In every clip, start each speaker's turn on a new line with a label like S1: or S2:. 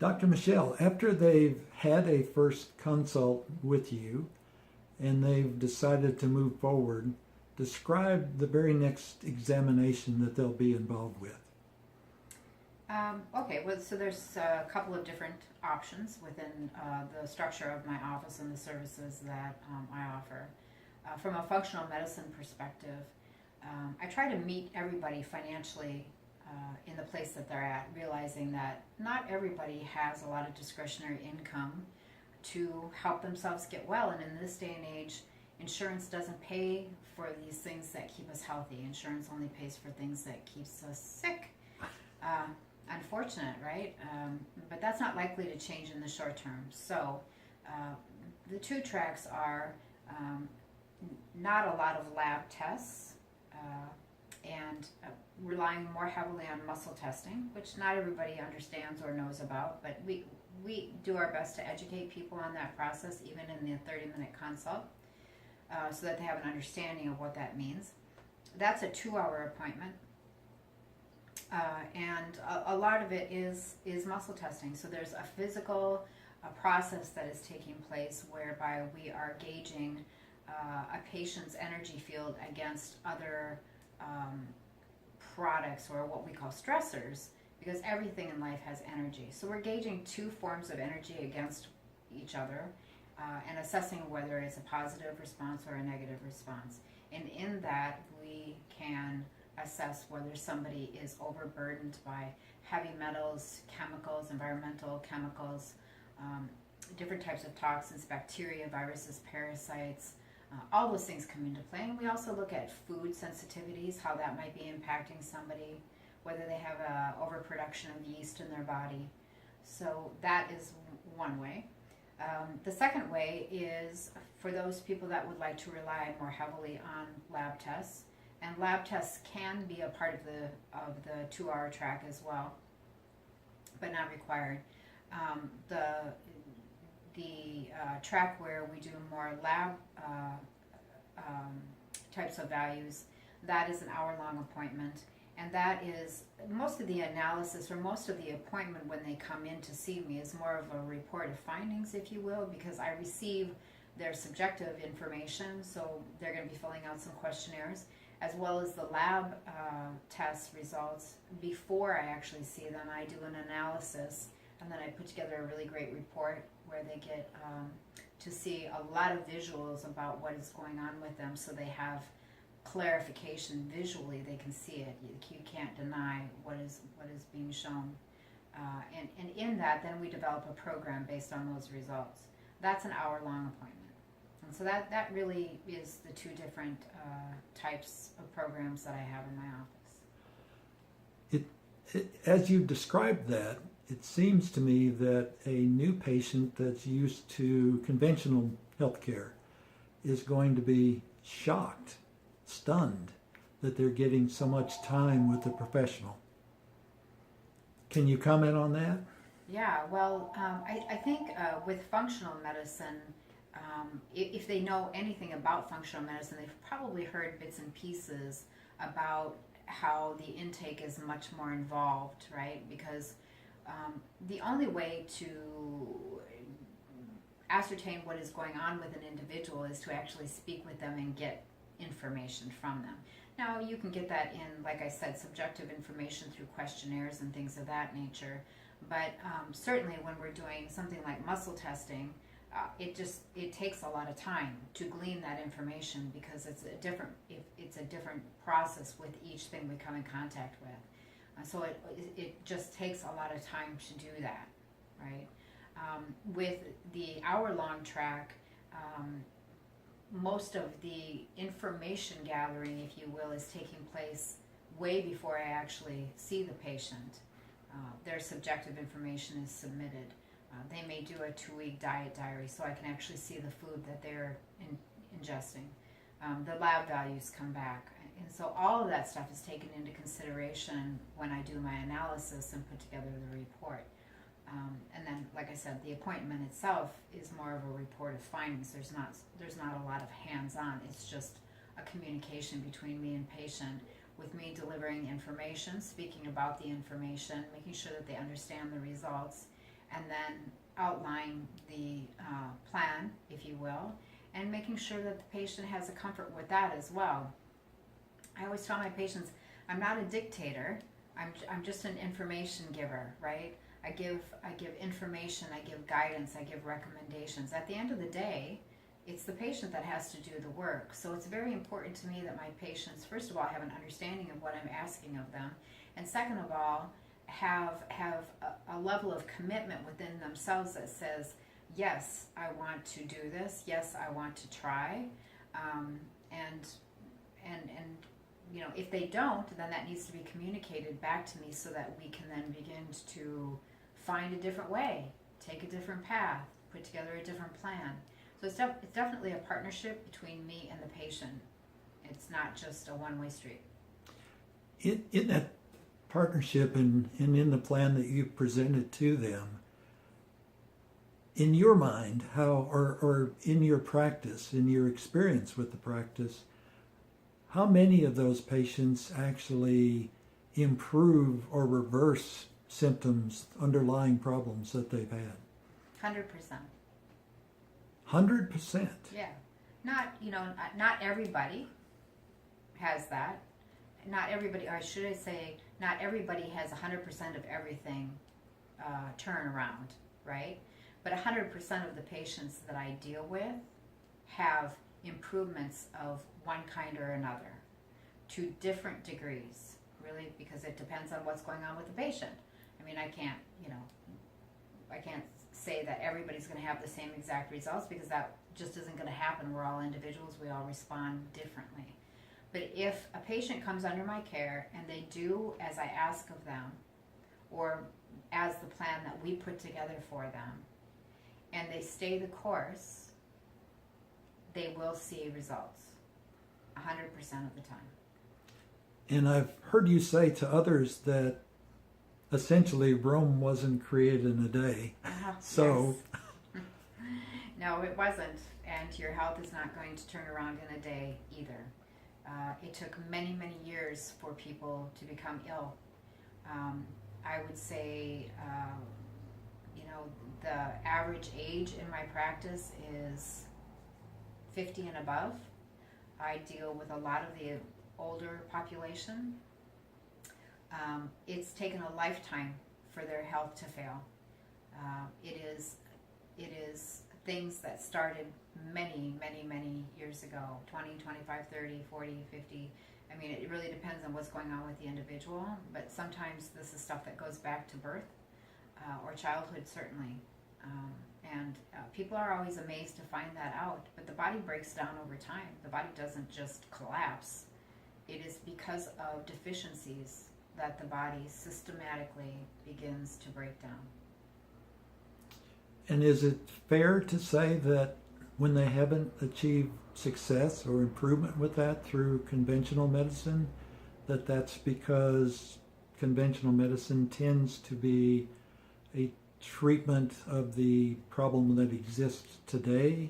S1: Dr. Michelle, after they've had a first consult with you and they've decided to move forward, describe the very next examination that they'll be involved with.
S2: Okay, well, so there's a couple of different options within the structure of my office and the services that I offer. From a functional medicine perspective, I try to meet everybody financially in the place that they're at, realizing that not everybody has a lot of discretionary income to help themselves get well. And in this day and age, insurance doesn't pay for these things that keep us healthy. Insurance only pays for things that keeps us sick. Unfortunate, right? But that's not likely to change in the short term. So the two tracks are not a lot of lab tests and relying more heavily on muscle testing, which not everybody understands or knows about, but we do our best to educate people on that process, even in the 30-minute consult, so that they have an understanding of what that means. That's a 2-hour appointment. And a lot of it is muscle testing. So there's a physical process that is taking place whereby we are gauging a patient's energy field against other products, or what we call stressors, because everything in life has energy. So we're gauging two forms of energy against each other and assessing whether it's a positive response or a negative response. And in that, we can assess whether somebody is overburdened by heavy metals, chemicals, environmental chemicals, different types of toxins, bacteria, viruses, parasites. All those things come into play. And we also look at food sensitivities, how that might be impacting somebody, whether they have a overproduction of yeast in their body. So that is one way. The second way is for those people that would like to rely more heavily on lab tests. And lab tests can be a part of the 2-hour track as well, but not required. The track where we do more lab types of values, that is an hour-long appointment, and that is most of the analysis, or most of the appointment when they come in to see me, is more of a report of findings, if you will, because I receive their subjective information, so they're going to be filling out some questionnaires, as well as the lab test results. Before I actually see them, I do an analysis, and then I put together a really great report where they get to see a lot of visuals about what is going on with them, so they have clarification visually. They can see it. You can't deny what is being shown. And in that, then we develop a program based on those results. That's an hour-long appointment. And so that really is the two different types of programs that I have in my office.
S1: As you described that, it seems to me that a new patient that's used to conventional healthcare is going to be shocked, stunned that they're getting so much time with the professional. Can you comment on that?
S2: Yeah, well, I think with functional medicine, if they know anything about functional medicine, they've probably heard bits and pieces about how the intake is much more involved, right? Because the only way to ascertain what is going on with an individual is to actually speak with them and get information from them. Now, you can get that in, like I said, subjective information through questionnaires and things of that nature, but certainly when we're doing something like muscle testing, it takes a lot of time to glean that information, because it's a different process with each thing we come in contact with. So it just takes a lot of time to do that, right? With the hour-long track, most of the information gathering, if you will, is taking place way before I actually see the patient. Their subjective information is submitted. They may do a 2-week diet diary, so I can actually see the food that they're ingesting. The lab values come back. And so all of that stuff is taken into consideration when I do my analysis and put together the report. And then, like I said, the appointment itself is more of a report of findings. There's not a lot of hands-on. It's just a communication between me and patient, with me delivering information, speaking about the information, making sure that they understand the results, and then outline the plan, if you will, and making sure that the patient has a comfort with that as well. I always tell my patients, I'm not a dictator. I'm just an information giver, right? I give information, I give guidance, I give recommendations. At the end of the day, it's the patient that has to do the work. So it's very important to me that my patients, first of all, have an understanding of what I'm asking of them, and second of all, have a level of commitment within themselves that says, yes, I want to do this. Yes, I want to try. And you know, if they don't, then that needs to be communicated back to me so that we can then begin to find a different way, take a different path, put together a different plan. So it's definitely a partnership between me and the patient. It's not just a one-way street.
S1: In that partnership and in the plan that you presented to them, in your mind, how, or in your practice, in your experience with the practice, how many of those patients actually improve or reverse symptoms, underlying problems that they've had?
S2: 100%.
S1: 100%?
S2: Yeah. Not everybody has that. Not everybody, or should I say, not everybody has 100% of everything turn around, right? But 100% of the patients that I deal with have improvements of one kind or another to different degrees, really, because it depends on what's going on with the patient. I mean, I can't say that everybody's going to have the same exact results, because that just isn't going to happen. We're all individuals. We all respond differently. But if a patient comes under my care and they do as I ask of them, or as the plan that we put together for them, and they stay the course, they will see results 100% of the time.
S1: And I've heard you say to others that essentially Rome wasn't created in a day. So
S2: yes. No, it wasn't. And your health is not going to turn around in a day either. It took many, many years for people to become ill. I would say, the average age in my practice is 50 and above. I deal with a lot of the older population. It's taken a lifetime for their health to fail. It is things that started many, many, many years ago, 20, 25, 30, 40, 50. I mean, it really depends on what's going on with the individual, but sometimes this is stuff that goes back to birth or childhood, certainly. And people are always amazed to find that out, but the body breaks down over time. The body doesn't just collapse. It is because of deficiencies that the body systematically begins to break down.
S1: And is it fair to say that when they haven't achieved success or improvement with that through conventional medicine, that that's because conventional medicine tends to be a treatment of the problem that exists today?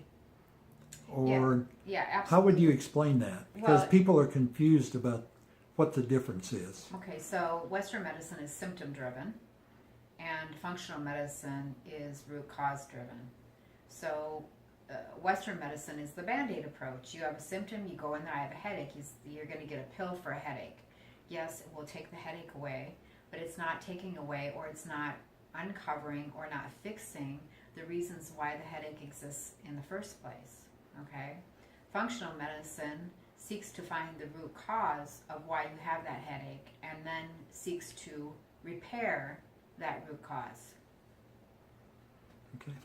S1: Or
S2: yeah, absolutely.
S1: How would you explain that? Because
S2: Well,
S1: people are confused about what the difference is.
S2: Okay, so Western medicine is symptom driven, and functional medicine is root cause driven. So Western medicine is the Band-Aid approach. You have a symptom, you go in there, I have a headache, you're going to get a pill for a headache. Yes, it will take the headache away, but it's not taking away, or it's not uncovering or not fixing the reasons why the headache exists in the first place. Okay? Functional medicine seeks to find the root cause of why you have that headache, and then seeks to repair that root cause.
S1: Okay.